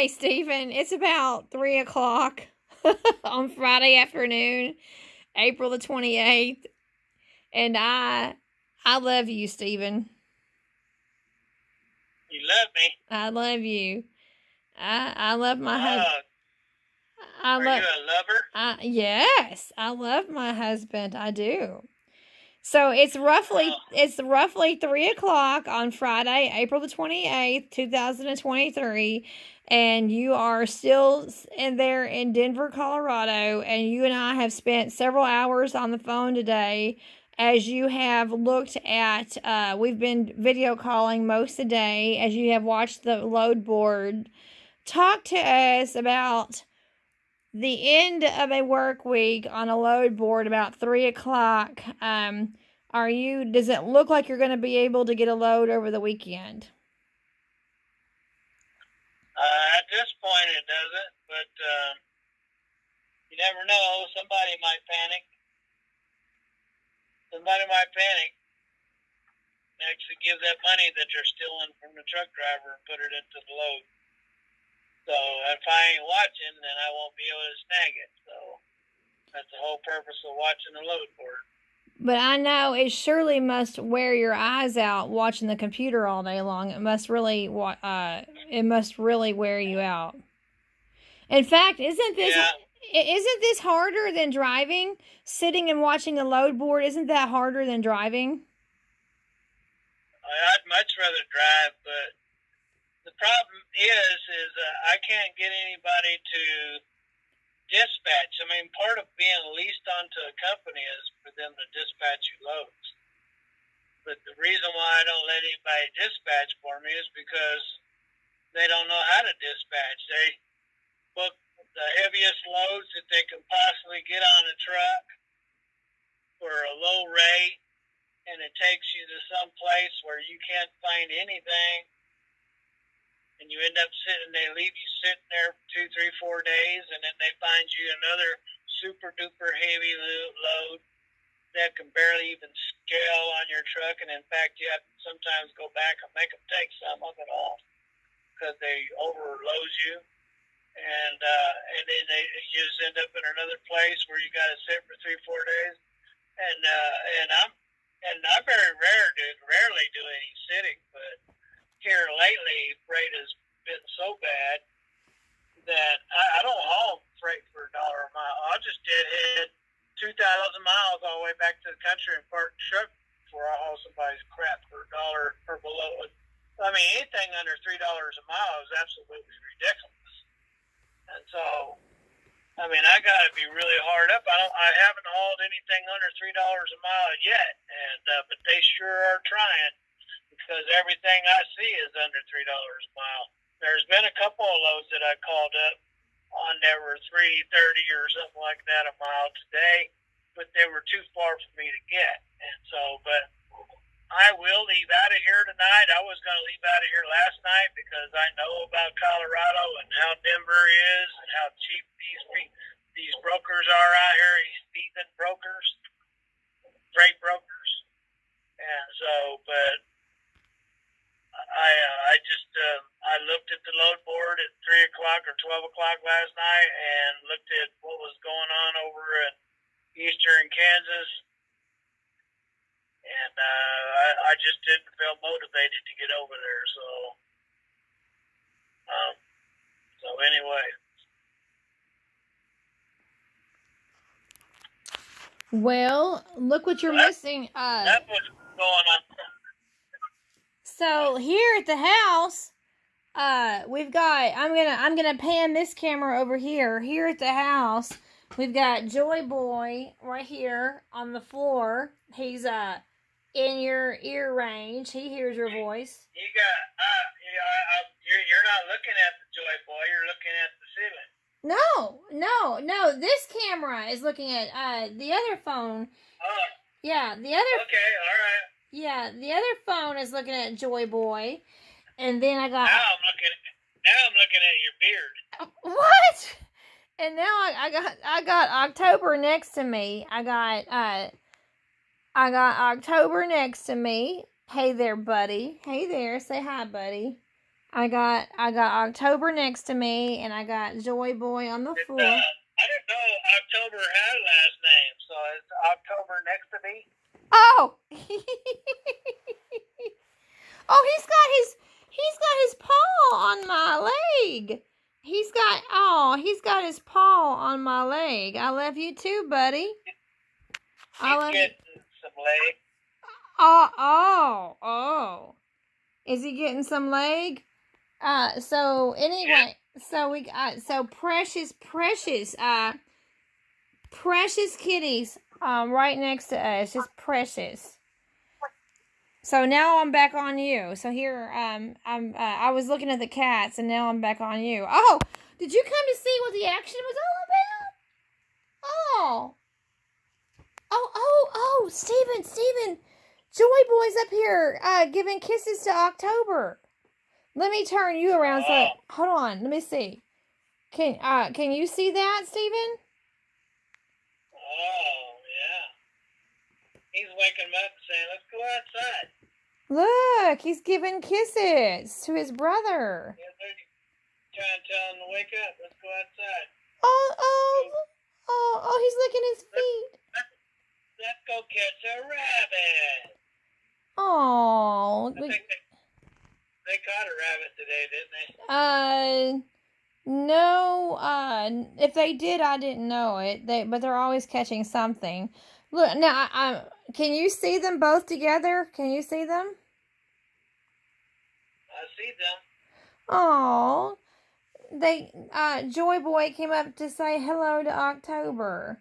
Hey, Stephen, it's about 3 o'clock on Friday afternoon, April the 28th, and I love you, Stephen. You love me. I love you. I love my husband. Are you a lover? Yes, I love my husband. I do. So it's roughly 3 o'clock on Friday, April the 28th, 2023, and you are still in there in Denver, Colorado, and you and I have spent several hours on the phone today as you have looked at we've been video calling most of the day as you have watched the load board. Talk to us about the end of a work week on a load board about 3 o'clock. Does it look like you're going to be able to get a load over the weekend? At this point, it doesn't, but you never know. Somebody might panic. And actually give that money that they're stealing from the truck driver and put it into the load. So if I ain't watching, then I won't be able to snag it. So that's the whole purpose of watching the load board. But I know it surely must wear your eyes out watching the computer all day long. It must really wear you out. In fact, isn't this harder than driving? Sitting and watching the load board, isn't that harder than driving? I'd much rather drive, but the problem is I can't get anybody to dispatch. I mean, part of being leased onto a company is for them to dispatch you loads. But the reason why I don't let anybody dispatch for me is because they don't know how to dispatch. They book the heaviest loads that they can possibly get on a truck for a low rate, and it takes you to some place where you can't find anything. And you end up they leave you sitting there 2, 3, 4 days, and then they find you another super duper heavy load that can barely even scale on your truck. And in fact, you have to sometimes go back and make them take some of it off because they overload you. And then you just end up in another place where you got to sit for 3, 4 days. And I rarely do any sitting, but here lately, freight has been so bad that I don't haul freight for $1 a mile. I'll just hit 2,000 miles all the way back to the country and park the truck before I haul somebody's crap for $1 or below. I mean, anything under $3 a mile is absolutely ridiculous. And so, I mean, I got to be really hard up. I haven't hauled anything under $3 a mile yet, but they sure are trying. Because everything I see is under $3 a mile. There's been a couple of loads that I called up on that were $3.30 or something like that a mile today, but they were too far for me to get. And so, but I will leave out of here tonight. I was going to leave out of here last night because I know about Colorado and how Denver is and how cheap these brokers are out here, these heathen brokers, freight brokers. And so, but I looked at the load board at 3 o'clock or 12 o'clock last night and looked at what was going on over in eastern Kansas, and I just didn't feel motivated to get over there. So anyway. Well, look what you're missing. That's what's going on. So here at the house, we've got. I'm gonna pan this camera over here. Here at the house, we've got Joy Boy right here on the floor. He's in your ear range. He hears your voice. You're not looking at the Joy Boy. You're looking at the ceiling. No. This camera is looking at the other phone. Oh. Yeah, the other. Okay, all right. Yeah, the other phone is looking at Joy Boy, and then I got. Now I'm looking at your beard. What? And now I got October next to me. I got October next to me. Hey there, buddy. Hey there. Say hi, buddy. I got October next to me, and I got Joy Boy on the floor. I didn't know October had a last name, so it's October next to me. Oh, oh, he's got his paw on my leg. He's got his paw on my leg. I love you too, buddy. He's getting some leg. Oh. Is he getting some leg? So anyway, so precious kitties, right next to us, just precious. So now I'm back on you. So here, I was looking at the cats, and now I'm back on you. Oh, did you come to see what the action was all about? Oh, Steven, Joy Boy's up here, giving kisses to October. Let me turn you around. So hold on, let me see. Can you see that, Steven? Oh, yeah. He's waking him up saying, let's go outside. Look, he's giving kisses to his brother. Yeah, they're trying to tell him to wake up. Let's go outside. Oh, he's licking his feet. Let's go catch a rabbit. Oh. I think they caught a rabbit today, didn't they? No, if they did, I didn't know it. But they're always catching something. Look, now, can you see them both together? Can you see them? I see them. Oh, Joy Boy came up to say hello to October.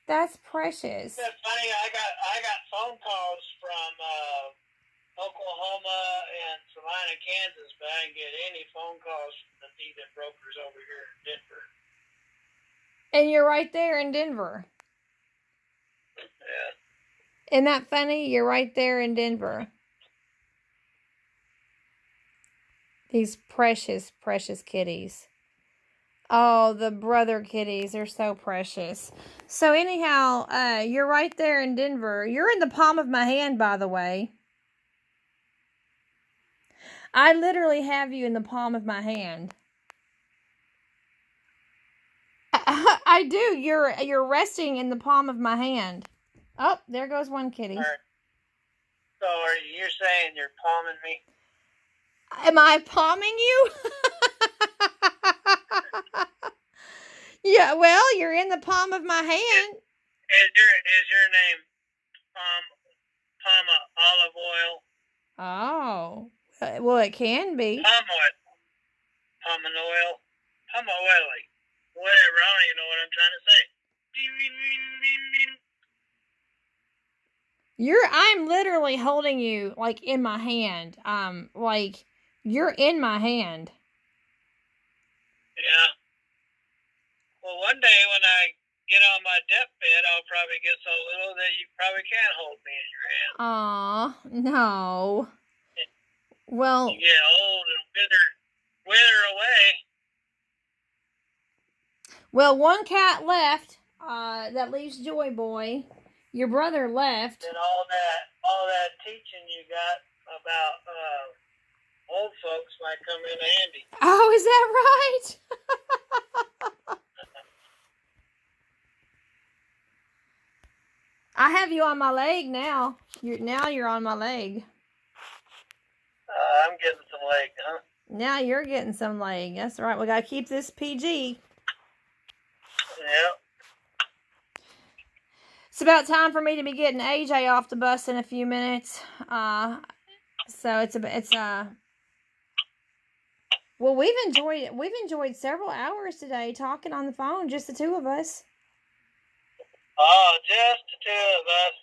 That's precious. That's funny. I got phone calls from Oklahoma and Salina, Kansas, but I didn't get any phone calls from the Thieving brokers over here in Denver. And you're right there in Denver. Yeah. Isn't that funny? You're right there in Denver. These precious kitties. Oh, the brother kitties are so precious. So anyhow, you're right there in Denver. You're in the palm of my hand, by the way. I literally have you in the palm of my hand. I do. You're resting in the palm of my hand. Oh, there goes one kitty. Right. So you're saying you're palming me? Am I palming you? Yeah, well, you're in the palm of my hand. Is your name Palma Olive Oil? Oh, well, it can be. Palm oil. Palm oily. Whatever, I don't even know what I'm trying to say. I'm literally holding you, like, in my hand. Like, you're in my hand. Yeah. Well, one day when I get on my deathbed, I'll probably get so little that you probably can't hold me in your hand. Aw, no. Well, you get old and wither away. Well, one cat left. That leaves Joy Boy. Your brother left. And all that teaching you got about old folks might come in handy. Oh, is that right? I have you on my leg now. You're on my leg. I'm getting some leg, huh? Now you're getting some leg. That's right. We gotta keep this PG. Yep. It's about time for me to be getting AJ off the bus in a few minutes. So well, we've enjoyed several hours today talking on the phone, just the two of us. Oh, just the two of us.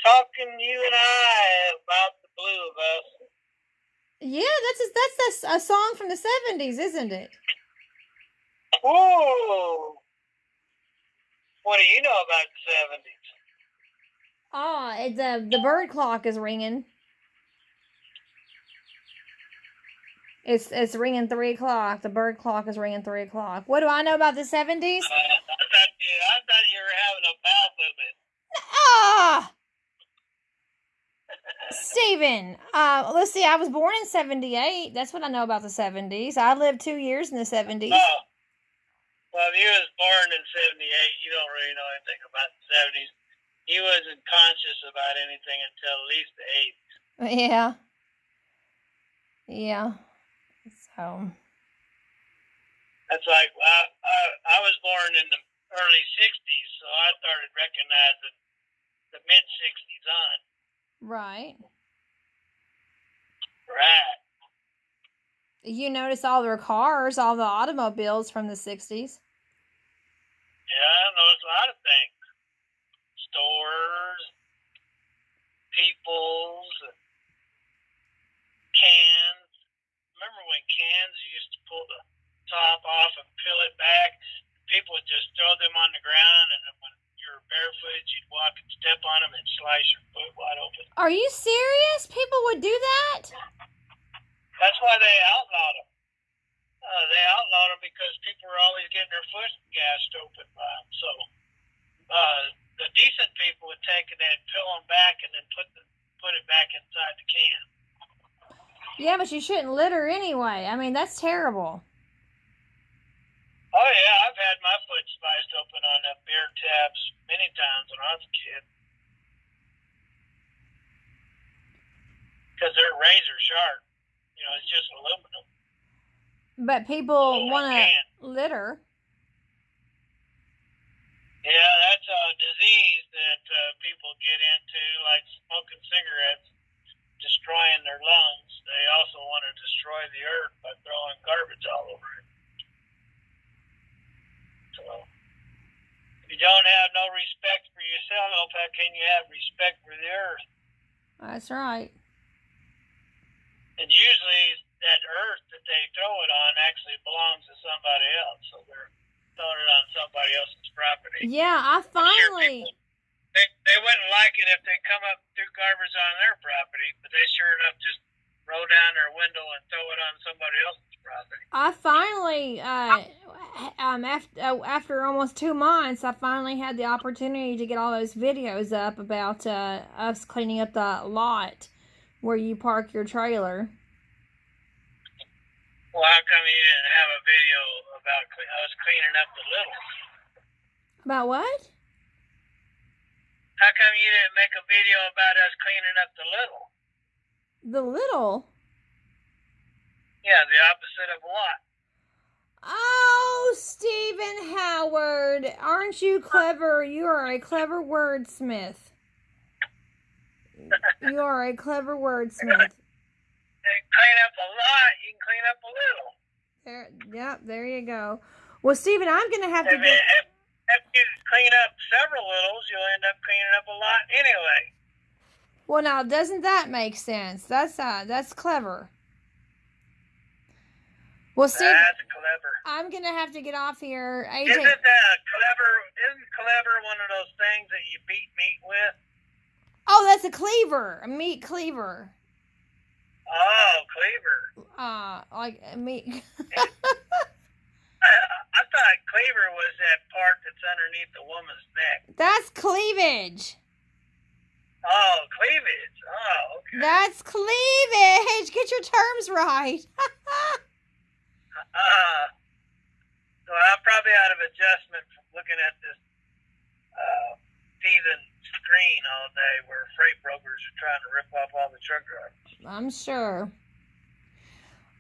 Talking you and I about the blue of us. Yeah, that's a song from the 70s, isn't it? Ooh. What do you know about the 70s? Oh, the bird clock is ringing. It's ringing 3 o'clock. The bird clock is ringing 3 o'clock. What do I know about the 70s? I thought you were having a bowel movement. Ah! Steven. Steven, let's see, I was born in 78. That's what I know about the 70s. I lived 2 years in the 70s. Oh, well, if you was born in 78, you don't really know anything about the 70s. You wasn't conscious about anything until at least the 80s. Yeah. Yeah. So. That's like, I was born in the early 60s, so I started recognizing the mid 60s on. Right. Right. You notice all their cars, all the automobiles from the 60s. Yeah, I noticed a lot of things. Stores, peoples, cans. Remember when cans used to pull the top off and peel it back? People would just throw them on the ground, and then when you were barefoot, you'd walk and step on them and slice your foot wide open. Are you serious? People would do that? That's why they outlawed them. They outlawed them because people were always getting their foot gashed open by them. So the decent people would take it and peel them back and then put it back inside the can. Yeah, but you shouldn't litter anyway. I mean, that's terrible. Oh, yeah, I've had my foot sliced open on the beer taps many times when I was a kid. Because they're razor sharp. You know, it's just aluminum. But people want to litter. Yeah, that's a disease that people get into, like smoking cigarettes, destroying their lungs. They also want to destroy the earth by throwing garbage all over it. So, if you don't have no respect for yourself, how can you have respect for the earth? That's right. And usually that earth that they throw it on actually belongs to somebody else. So they're throwing it on somebody else's property. Yeah, I finally... They wouldn't like it if they come up and threw garbage on their property, but they sure enough just roll down their window and throw it on somebody else's property. I finally, after almost 2 months, I finally had the opportunity to get all those videos up about us cleaning up the lot where you park your trailer. Well, how come you didn't have a video about us cleaning up the little? About what? How come you didn't make a video about us cleaning up the little? The little? Yeah, the opposite of what? Oh, Stephen Howard, aren't you clever? You are a clever wordsmith. You are a clever wordsmith. Clean up a lot, you can clean up a little. There you go. Well, Stephen, I'm going to have to get... If you clean up several littles, you'll end up cleaning up a lot anyway. Well, now, doesn't that make sense? That's clever. Well, Stephen, that's clever. I'm going to have to get off here. AJ... Isn't clever one of those things that you beat meat with? Oh, that's a cleaver. A meat cleaver. Oh, cleaver. Like meat. I thought cleaver was that part that's underneath the woman's neck. That's cleavage. Oh, cleavage. Oh, okay. That's cleavage. Get your terms right. So I'm probably out of adjustment from looking at this season screen all day where freight brokers are trying to rip off all the truck drivers. I'm sure.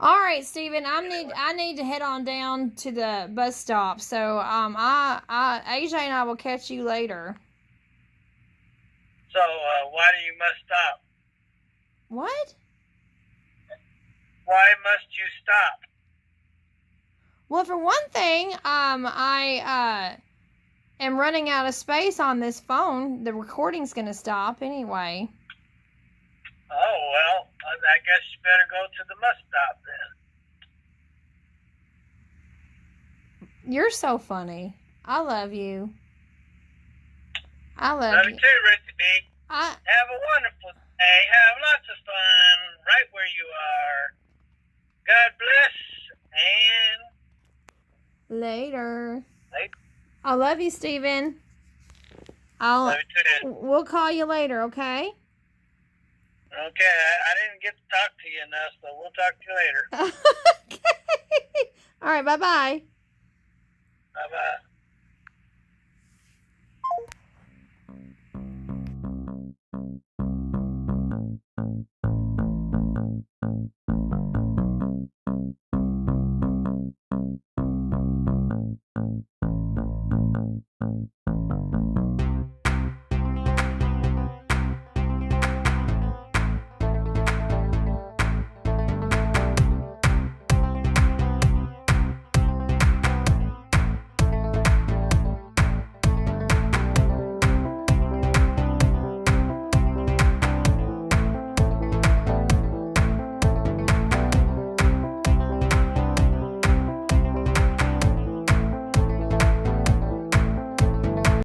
All right, Stephen. I need to head on down to the bus stop. So AJ and I will catch you later. So why do you must stop? What? Why must you stop? Well, for one thing, I am running out of space on this phone. The recording's going to stop anyway. Oh, well, I guess you better go to the must stop then. You're so funny. I love you. I love you. Love you too, Richie B. Have a wonderful day. Have lots of fun right where you are. God bless and... Later. I love you, Stephen. Love you too. We'll call you later, okay? Okay, I didn't get to talk to you enough, so we'll talk to you later. Okay. All right. Bye bye. Bye bye.